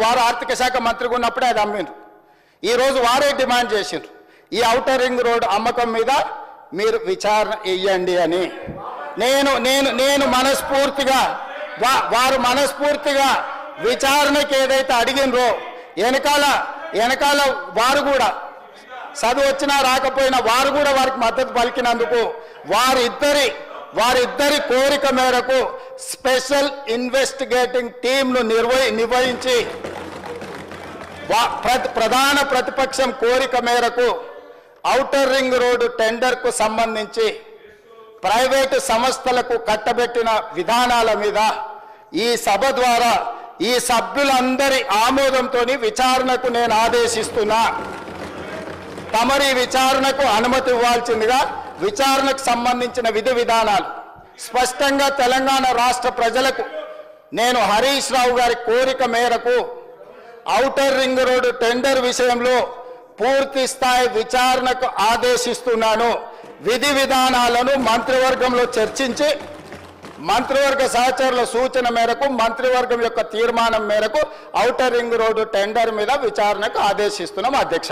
వారు ఆర్థిక శాఖ మంత్రిగా ఉన్నప్పుడే అది అమ్మిండ్రు. ఈరోజు వారే డిమాండ్ చేసిండ్రు ఈ ఔటర్ రింగ్ రోడ్ అమ్మకం మీద మీరు విచారణ ఇయ్యండి అని. నేను మనస్ఫూర్తిగా వారు మనస్ఫూర్తిగా విచారణకి ఏదైతే అడిగినరో వెనకాల వారు కూడా చదువు వచ్చినా రాకపోయినా వారు కూడా వారికి మద్దతు పలికినందుకు వారిద్దరి కోరిక మేరకు స్పెషల్ ఇన్వెస్టిగేటింగ్ టీంను నిర్వహించి ప్రధాన ప్రతిపక్షం కోరిక మేరకు ఔటర్ రింగ్ రోడ్డు టెండర్కు సంబంధించి ప్రైవేటు సంస్థలకు కట్టబెట్టిన విధానాల మీద ఈ సభ ద్వారా ఈ సభ్యులందరి ఆమోదంతో విచారణకు నేను ఆదేశిస్తున్నా. తమరి విచారణకు అనుమతి ఇవ్వాల్సిందిగా విచారణకు సంబంధించిన విధి విధానాలు స్పష్టంగా తెలంగాణ రాష్ట్ర ప్రజలకు నేను హరీష్ రావు గారి కోరిక మేరకు ఔటర్ రింగ్ రోడ్డు టెండర్ విషయంలో పూర్తి స్థాయి విచారణకు ఆదేశిస్తున్నాను. విధి విధానాలను మంత్రివర్గంలో చర్చించి మంత్రివర్గ సహచరుల సూచన మేరకు మంత్రివర్గం యొక్క తీర్మానం మేరకు ఔటర్ రింగ్ రోడ్డు టెండర్ మీద విచారణకు ఆదేశిస్తున్నాం అధ్యక్ష.